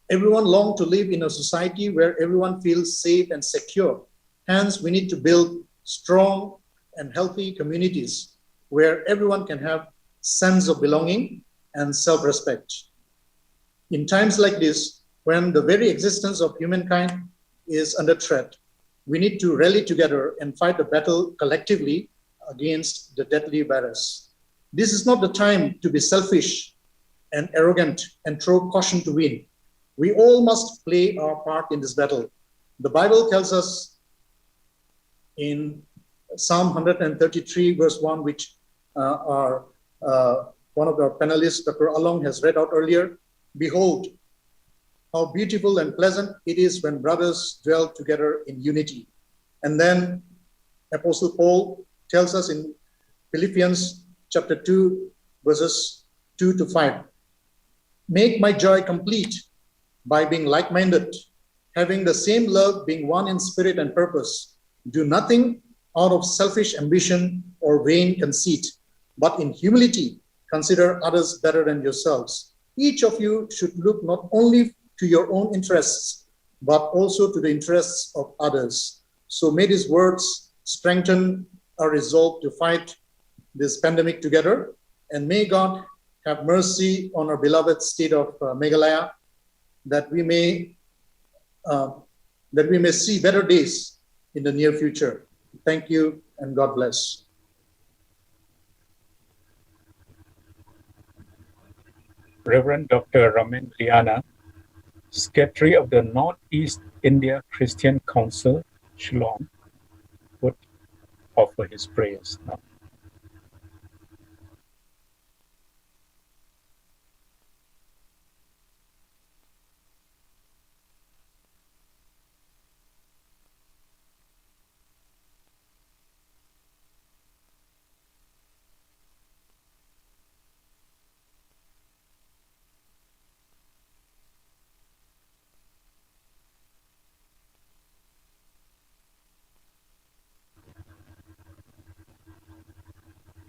everyone longs to live in a society where everyone feels safe and secure. Hence, we need to build strong and healthy communities where everyone can have sense of belonging and self-respect. In times like this, when the very existence of humankind is under threat, we need to rally together and fight the battle collectively against the deadly virus. This is not the time to be selfish and arrogant and throw caution to wind. We all must play our part in this battle. The Bible tells us in Psalm 133, verse 1, which one of our panelists, Dr. Along, has read out earlier, "Behold, how beautiful and pleasant it is when brothers dwell together in unity." And then Apostle Paul tells us in Philippians chapter 2, verses 2 to 5, "Make my joy complete by being like-minded, having the same love, being one in spirit and purpose. Do nothing out of selfish ambition or vain conceit, but in humility consider others better than yourselves. Each of you should look not only to your own interests, but also to the interests of others." So may these words strengthen our resolve to fight this pandemic together, and may God have mercy on our beloved state of Meghalaya, that we may see better days in the near future. Thank you, and God bless. Reverend Dr. Ramin Liana, Secretary of the Northeast India Christian Council, Shillong, would offer his prayers now.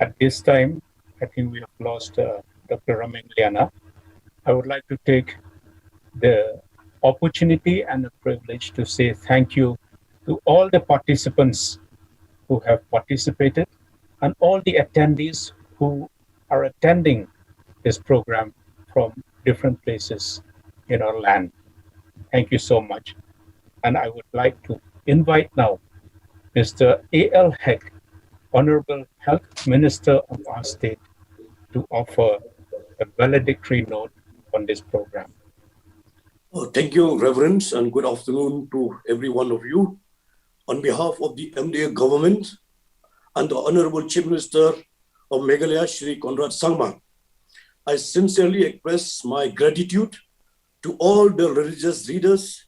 At this time, I think we have lost Dr. Ramakrishna. I would like to take the opportunity and the privilege to say thank you to all the participants who have participated and all the attendees who are attending this program from different places in our land. Thank you so much. And I would like to invite now Mr. A.L. Heck, Honorable Health Minister of our state, to offer a valedictory note on this program. Thank you, Reverends, and good afternoon to every one of you. On behalf of the MDA government and the Honorable Chief Minister of Meghalaya, Shri Conrad Sangma, I sincerely express my gratitude to all the religious leaders,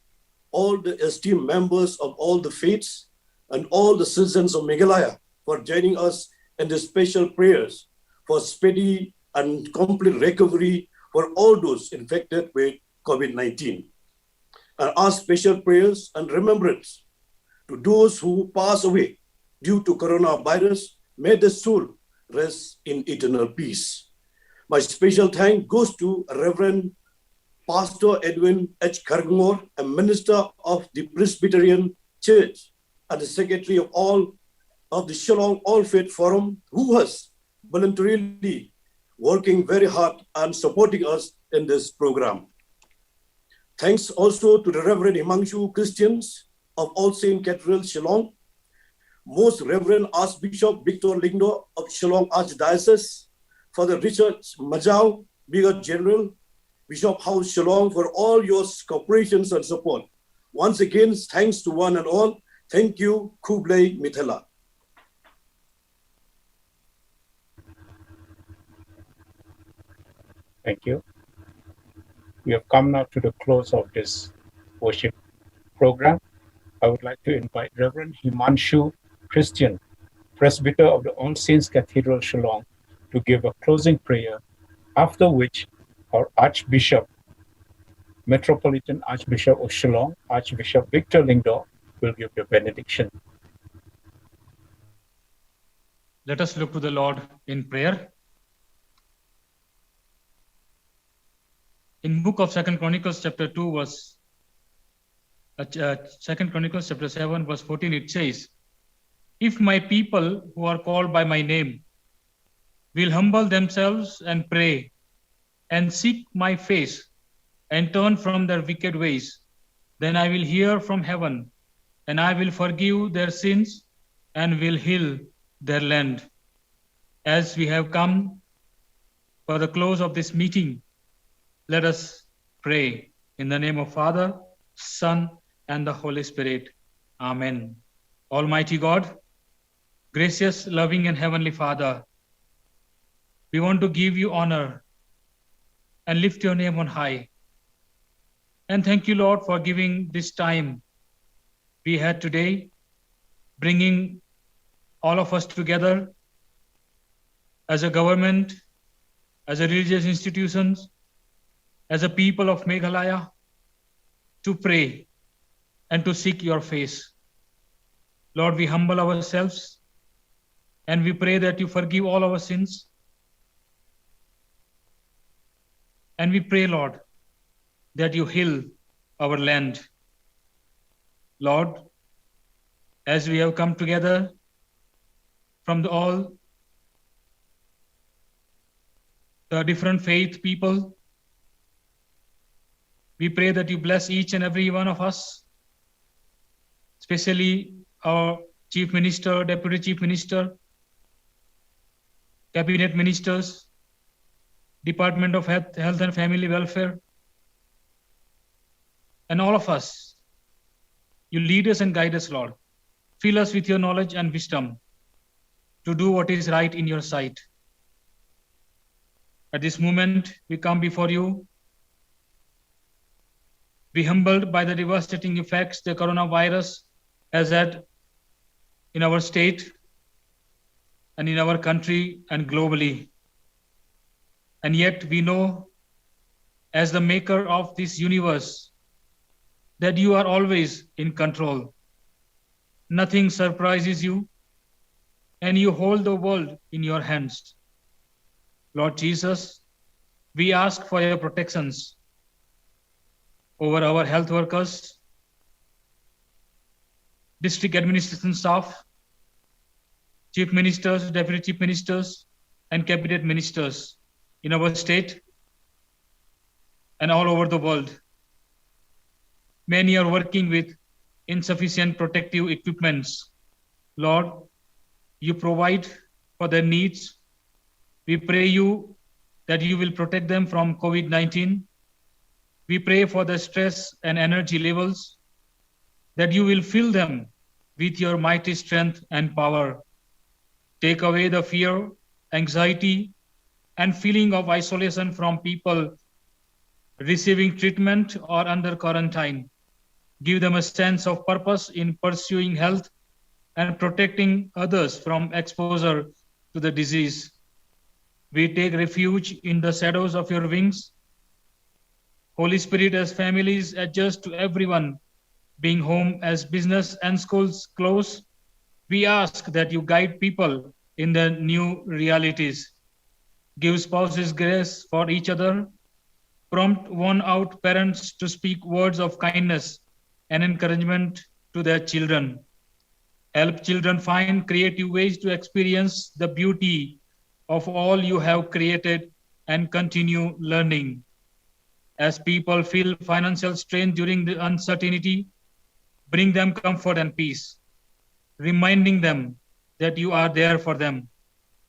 all the esteemed members of all the faiths, and all the citizens of Meghalaya for joining us in the special prayers for speedy and complete recovery for all those infected with COVID-19. And our special prayers and remembrance to those who pass away due to coronavirus. May the soul rest in eternal peace. My special thanks goes to Reverend Pastor Edwin H. Kargmore, a minister of the Presbyterian Church and the secretary of all of the Shillong All Faith Forum, who was voluntarily working very hard and supporting us in this program. Thanks also to the Reverend Himanshu Christians of All Saint Cathedral, Shillong, Most Reverend Archbishop Victor Lingdo of Shillong Archdiocese, Father Richard Majau, Brigadier General, Bishop House Shillong, for all your cooperations and support. Once again, thanks to one and all. Thank you, Kublai Mithila. Thank you. We have come now to the close of this worship program. I would like to invite Reverend Himanshu Christian, Presbyter of the All Saints Cathedral, Shillong, to give a closing prayer, after which our Archbishop, Metropolitan Archbishop of Shillong, Archbishop Victor Lingdo, will give the benediction. Let us look to the Lord in prayer. In book of 2 Chronicles chapter 2 verse 2 Chronicles chapter 7 verse 14, it says, "If my people who are called by my name will humble themselves and pray and seek my face and turn from their wicked ways, then I will hear from heaven and I will forgive their sins and will heal their land." As we have come for the close of this meeting, let us pray in the name of Father, Son, and the Holy Spirit. Amen. Almighty God, gracious, loving, and heavenly Father, we want to give you honor and lift your name on high. And thank you, Lord, for giving this time we had today, bringing all of us together as a government, as a religious institutions, as a people of Meghalaya, to pray and to seek your face. Lord, we humble ourselves and we pray that you forgive all our sins. And we pray, Lord, that you heal our land. Lord, as we have come together from all the different faith people, we pray that you bless each and every one of us, especially our Chief Minister, Deputy Chief Minister, Cabinet Ministers, Department of Health and Family Welfare, and all of us. You lead us and guide us, Lord. Fill us with your knowledge and wisdom to do what is right in your sight. At this moment, we come before you, be humbled by the devastating effects the coronavirus has had in our state and in our country and globally. And yet we know, as the maker of this universe, that you are always in control. Nothing surprises you. and you hold the world in your hands. Lord Jesus, we ask for your protections over our health workers, district administration staff, chief ministers, deputy chief ministers, and cabinet ministers in our state and all over the world. Many are working with insufficient protective equipments. Lord, you provide for their needs. We pray you that you will protect them from COVID-19. We pray for the stress and energy levels, that you will fill them with your mighty strength and power. Take away the fear, anxiety, and feeling of isolation from people receiving treatment or under quarantine. Give them a sense of purpose in pursuing health and protecting others from exposure to the disease. We take refuge in the shadows of your wings. Holy Spirit, as families adjust to everyone being home, as business and schools close, we ask that you guide people in the new realities. Give spouses grace for each other. Prompt worn-out parents to speak words of kindness and encouragement to their children. Help children find creative ways to experience the beauty of all you have created and continue learning. As people feel financial strain during the uncertainty, bring them comfort and peace, reminding them that you are there for them.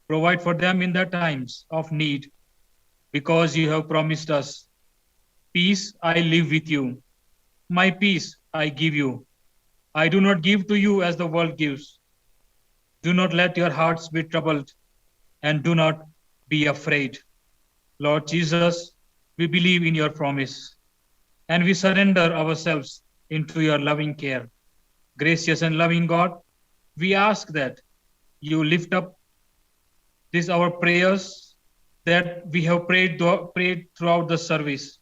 Provide for them in their times of need, because you have promised us, peace I live with you. My peace I give you. I do not give to you as the world gives. Do not let your hearts be troubled, and do not be afraid. Lord Jesus, we believe in your promise, and we surrender ourselves into your loving care. Gracious and loving God, we ask that you lift up these our prayers that we have prayed throughout the service,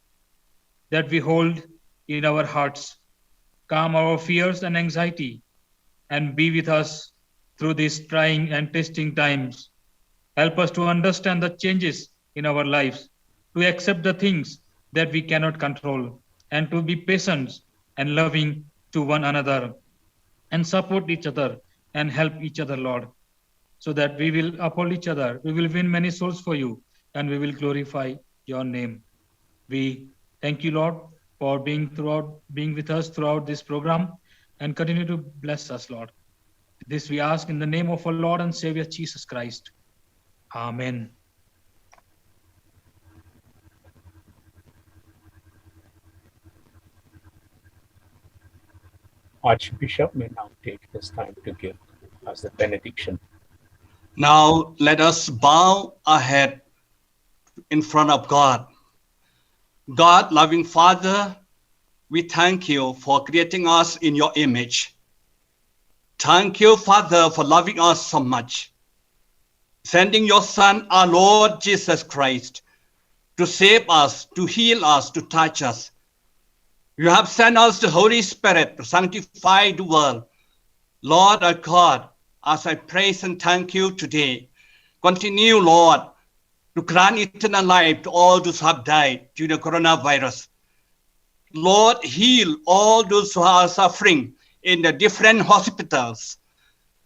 that we hold in our hearts. Calm our fears and anxiety, and be with us through these trying and testing times. Help us to understand the changes in our lives, to accept the things that we cannot control, and to be patient and loving to one another, and support each other and help each other, Lord, so that we will uphold each other. We will win many souls for you, and we will glorify your name. We thank you, Lord, for being with us throughout this program, and continue to bless us, Lord. This we ask in the name of our Lord and Savior Jesus Christ. Amen. Archbishop may now take his time to give us the benediction. Now let us bow our head in front of God. God, loving Father, we thank you for creating us in your image. Thank you, Father, for loving us so much, sending your Son, our Lord Jesus Christ, to save us, to heal us, to touch us. You have sent us the Holy Spirit to sanctify the world. Lord our God, as I praise and thank you today, continue, Lord, to grant eternal life to all those who have died due to coronavirus. Lord, heal all those who are suffering in the different hospitals.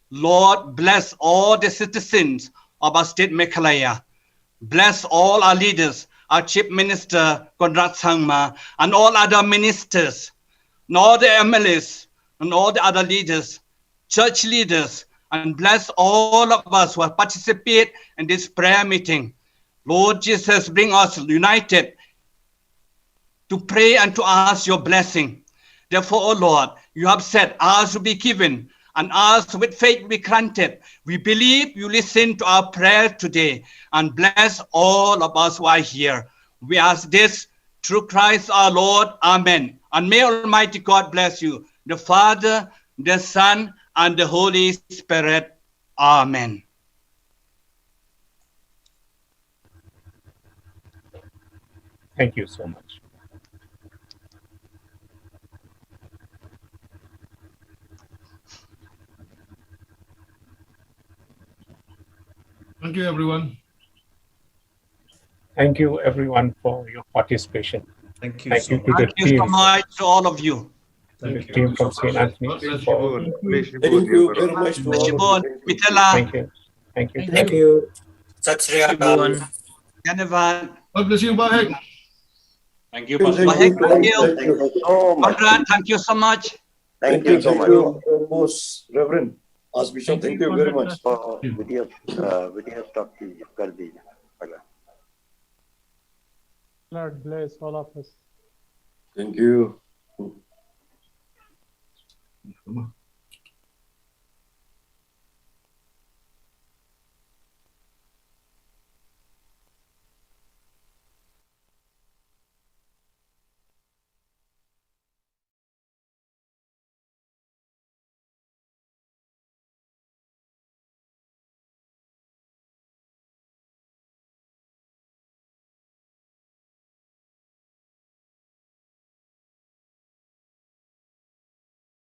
Lord, bless all the citizens of our state Meghalaya. Bless all our leaders, our Chief Minister, Konrad Sangma, and all other ministers, and all the MLAs, and all the other leaders, church leaders, and bless all of us who have participated in this prayer meeting. Lord Jesus, bring us united to pray and to ask your blessing. Therefore, O Lord, you have said, ours will be given, and ours with faith will be granted. We believe you listen to our prayer today, and bless all of us who are here. We ask this through Christ our Lord. Amen. And may Almighty God bless you, the Father, the Son, and the Holy Spirit. Amen. Thank you so much. Thank you, everyone. Thank you, everyone, for your participation. Thank you Thank so you much. to the Thank you so team, much to all of you. the team from St. Anthony's. God bless for- Thank you very much to all of Shibor, you. Mitela, Thank you. Thank you. Thank you. Sat Sri Akal. everyone. Dhanyavad. God bless you. Bye. Thank you, Thank Pastor. Bahek, you. thank you. Thank you so much. Conrad, thank you so much. Thank you so Thank much you, most Reverend Archbishop. Thank Thank you very much. for video talk कर दीजिए अगला. Lord bless all of us. Thank you.